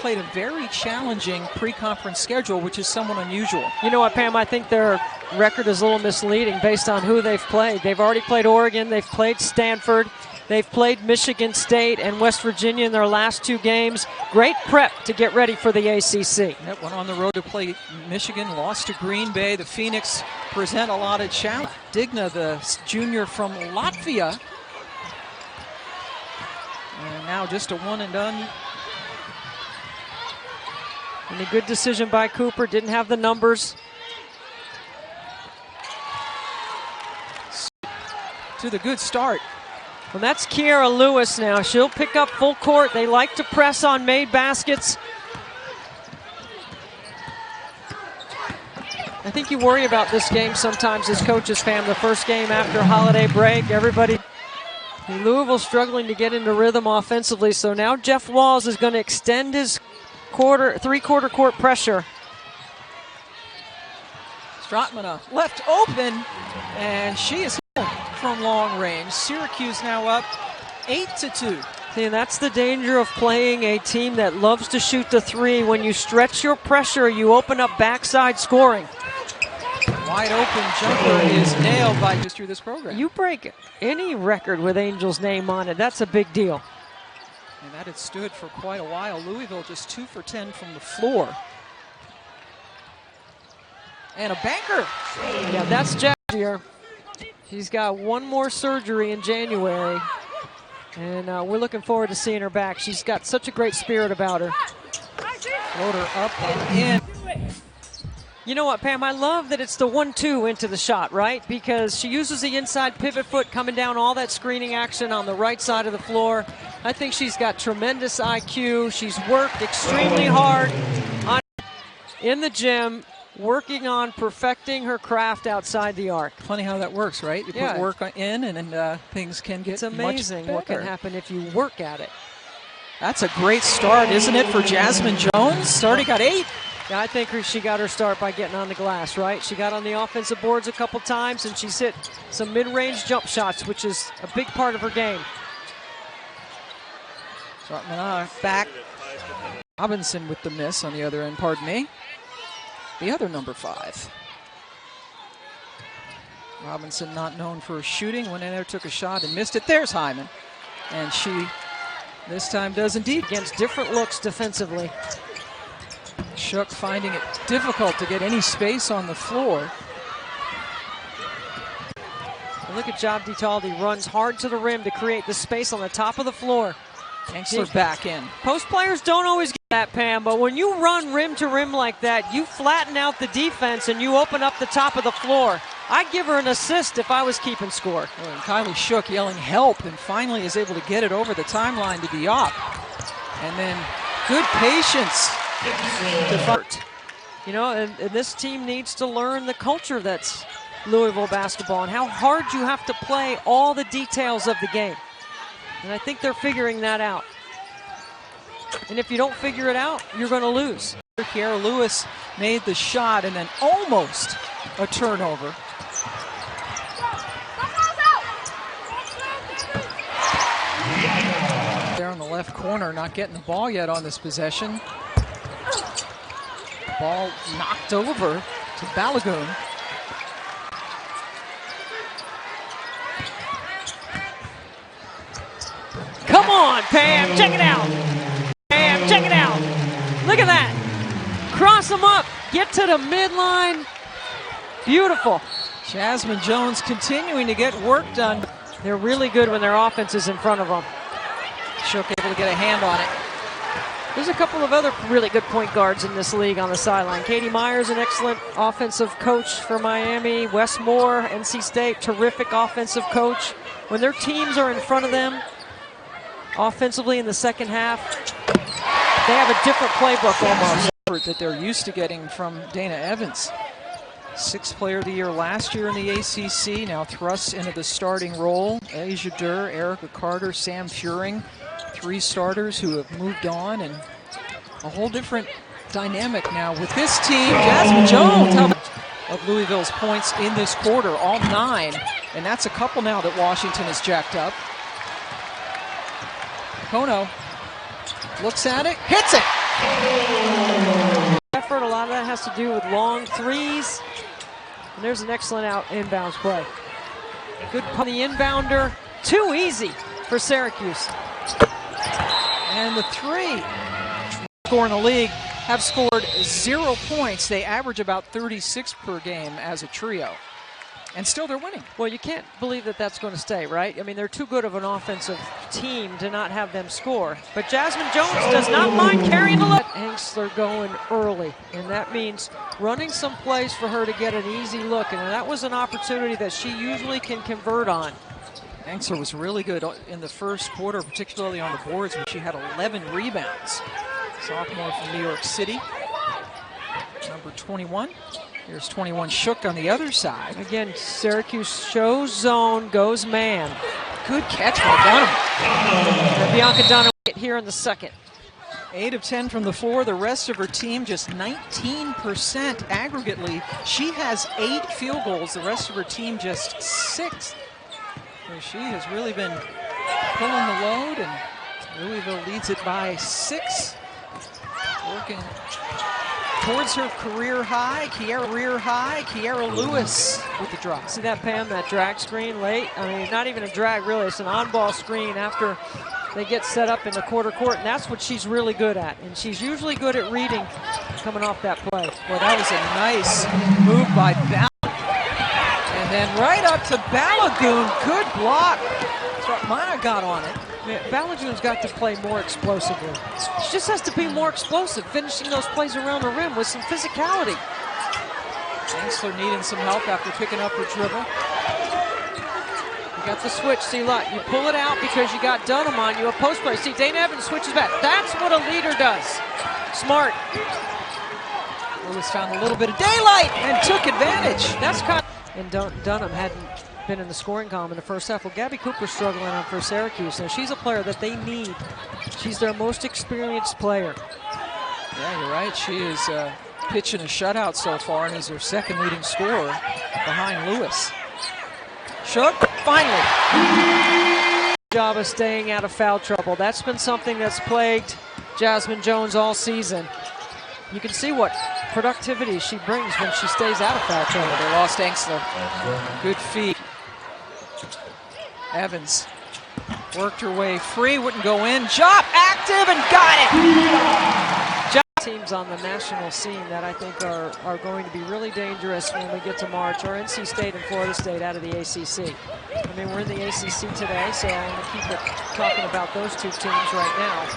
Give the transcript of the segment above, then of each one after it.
played a very challenging pre-conference schedule, which is somewhat unusual. You know what, Pam? I think their record is a little misleading based on who they've played. They've already played Oregon. They've played Stanford. They've played Michigan State and West Virginia in their last 2 games. Great prep to get ready for the ACC. Yep, went on the road to play Michigan, lost to Green Bay. The Phoenix present a lot of challenge. Digna, the junior from Latvia. And now just a one and done. And a good decision by Cooper. Didn't have the numbers. To the good start. Well, that's Kiara Lewis now. She'll pick up full court. They like to press on made baskets. I think you worry about this game sometimes as coaches, Pam. The first game after holiday break, everybody. Louisville struggling to get into rhythm offensively, so now Jeff Walls is going to extend his three-quarter court pressure. Stratmana left open, and she is from long range. Syracuse now up 8-2. See, and that's the danger of playing a team that loves to shoot the three. When you stretch your pressure, you open up backside scoring. Wide open jumper is nailed by just through this program. You break any record with Angel's name on it, that's a big deal. And that had stood for quite a while. Louisville just 2 for 10 from the floor. And a banker. Yeah, that's Javier. She's got one more surgery in January. And we're looking forward to seeing her back. She's got such a great spirit about her. Floater up and in. You know what, Pam? I love that it's the 1-2 into the shot, right? Because she uses the inside pivot foot coming down all that screening action on the right side of the floor. I think she's got tremendous IQ. She's worked extremely hard in the gym, working on perfecting her craft outside the arc. Funny how that works, right? You put work in and things can get much better. It's amazing what can happen if you work at it. That's a great start, isn't it, for Jasmine Jones? Already got 8. Yeah, I think she got her start by getting on the glass, right? She got on the offensive boards a couple times, and she's hit some mid-range jump shots, which is a big part of her game. Back. Robinson with the miss on the other end, pardon me. The other number 5. Robinson not known for shooting. Went in there, took a shot, and missed it. There's Hyman. And she, this time, does indeed. Against different looks defensively. Shook finding it difficult to get any space on the floor. And look at Jabdi Taldi, runs hard to the rim to create the space on the top of the floor. Angsler back in. Post players don't always get that, Pam, but when you run rim to rim like that, you flatten out the defense and you open up the top of the floor. I'd give her an assist if I was keeping score. Oh, and Kylie Shook yelling help and finally is able to get it over the timeline to Diop. And then good patience. You know, and this team needs to learn the culture that's Louisville basketball and how hard you have to play all the details of the game. And I think they're figuring that out. And if you don't figure it out, you're going to lose. Kiara Lewis made the shot and then almost a turnover. There on the left corner, not getting the ball yet on this possession. Ball knocked over to Balagoon. Come on, Pam, check it out. Pam, check it out. Look at that. Cross them up, get to the midline. Beautiful. Jasmine Jones continuing to get work done. They're really good when their offense is in front of them. Shook able to get a hand on it. There's a couple of other really good point guards in this league on the sideline. Katie Myers, an excellent offensive coach for Miami. Wes Moore, NC State, terrific offensive coach. When their teams are in front of them offensively in the second half, they have a different playbook almost. That they're used to getting from Dana Evans. 6th player of the year last year in the ACC, now thrust into the starting role. Asia Durr, Erica Carter, Sam Furing. 3 starters who have moved on, and a whole different dynamic now with this team. Jasmine Jones of Louisville's points in this quarter, all 9, and that's a couple now that Washington has jacked up. Kono looks at it, hits it. Effort, a lot of that has to do with long threes. And there's an excellent inbounds play. Good on the inbounder. Too easy for Syracuse. And the three score in the league have scored 0 points. They average about 36 per game as a trio. And still they're winning. Well, you can't believe that that's going to stay, right? I mean, they're too good of an offensive team to not have them score. But Jasmine Jones does not mind carrying the load. Angsler going early, and that means running some plays for her to get an easy look. And that was an opportunity that she usually can convert on. Angsler was really good in the first quarter, particularly on the boards, when she had 11 rebounds. Sophomore from New York City, number 21. Here's 21 Shook on the other side. Again, Syracuse shows zone, goes man. Good catch by Dunham. And Bianca Dunham here in the second. 8 of 10 from the floor. The rest of her team just 19% aggregately. She has 8 field goals. The rest of her team just 6. So she has really been pulling the load, and Louisville leads it by 6. Working towards her career high. Kiera Lewis with the drop. See that, Pam, that drag screen late? I mean, not even a drag, really. It's an on-ball screen after they get set up in the quarter court, and that's what she's really good at. And she's usually good at reading coming off that play. Well, that was a nice move by Balagoon. And then right up to Balagoon. Good block. Mana got on it. Balagoon's got to play more explosively. She just has to be more explosive, finishing those plays around the rim with some physicality. Angsler needing some help after picking up her dribble. You got the switch, see, look, you pull it out because you got Dunham on you, a post play. See, Dana Evans switches back. That's what a leader does. Smart. Lewis found a little bit of daylight and took advantage. That's kind of, and Dunham hadn't been in the scoring column in the first half. Well, Gabby Cooper's struggling on for Syracuse. Now, she's a player that they need. She's their most experienced player. Yeah, you're right. She is pitching a shutout so far and is their second leading scorer behind Lewis. Shook, finally. Job of staying out of foul trouble. That's been something that's plagued Jasmine Jones all season. You can see what productivity she brings when she stays out of foul trouble. They lost Angsler. Good feed. Evans worked her way free, wouldn't go in. Jop active and got it! Teams on the national scene that I think are going to be really dangerous when we get to March are NC State and Florida State out of the ACC. I mean, we're in the ACC today, so I'm going to keep it talking about those two teams right now.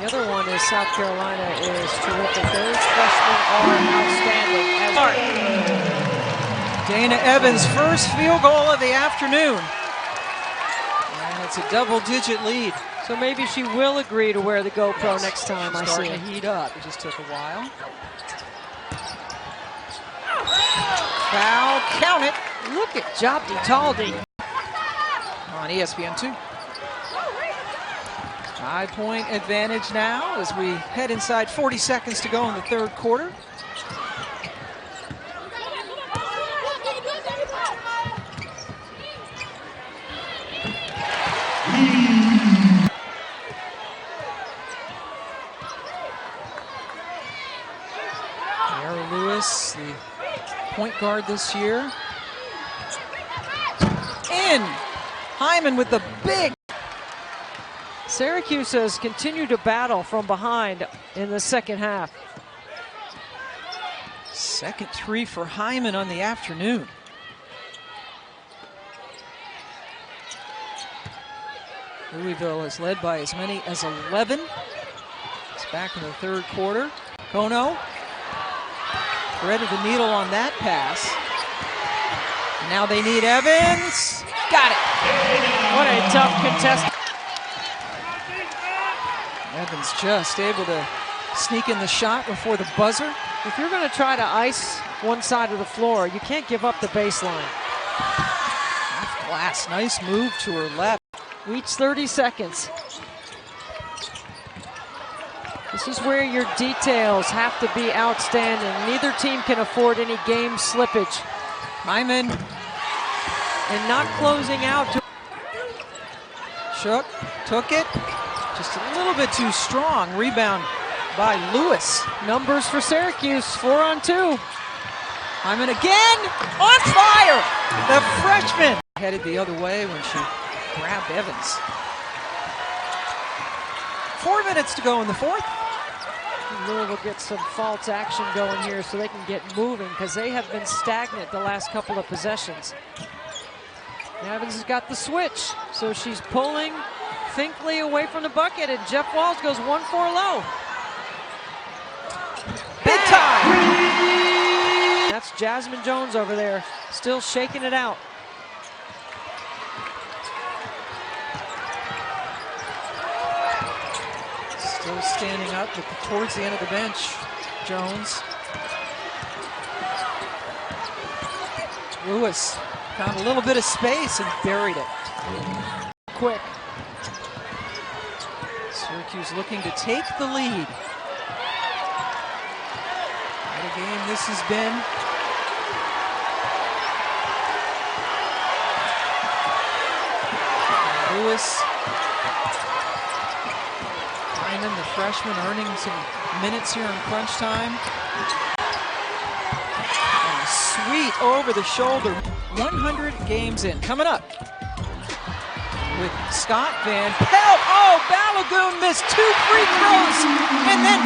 The other one is South Carolina is terrific. Those freshmen are outstanding. Dana Evans' first field goal of the afternoon. And it's a double-digit lead. So maybe she will agree to wear the GoPro next time. She's I see starting it. to heat up. It just took a while. Foul, count it. Look at Jabdi Taldi. On ESPN2. 5-point advantage now as we head inside 40 seconds to go in the third quarter. Kiera Lewis, the point guard this year. In. Hyman with the big. Syracuse has continued to battle from behind in the second half. Second three for Hyman on the afternoon. Louisville is led by as many as 11. It's back in the third quarter. Kono threaded the needle on that pass. Now they need Evans. Got it. What a tough contest. Evans just able to sneak in the shot before the buzzer. If you're going to try to ice one side of the floor, you can't give up the baseline. Off glass, nice move to her left. Each 30 seconds. This is where your details have to be outstanding. Neither team can afford any game slippage. Hyman. And not closing out. Shook, took it. Just a little bit too strong. Rebound by Lewis. Numbers for Syracuse, 4-on-2. Hyman again, on fire! The freshman headed the other way when she grabbed Evans. 4 minutes to go in the fourth. Louisville gets some false action going here so they can get moving because they have been stagnant the last couple of possessions. Evans has got the switch, so she's pulling Finkley away from the bucket, and Jeff Walls goes 1-4 low. Big time! That's Jasmine Jones over there, still shaking it out. Still standing up towards the end of the bench, Jones. Lewis found a little bit of space and buried it. Quick. Syracuse looking to take the lead. What a game this has been. Lewis, Hyman, the freshman, earning some minutes here in crunch time. And sweet over the shoulder. 100 games in. Coming up with Scott Van Pelt. Oh, Balogun missed 2 free throws and then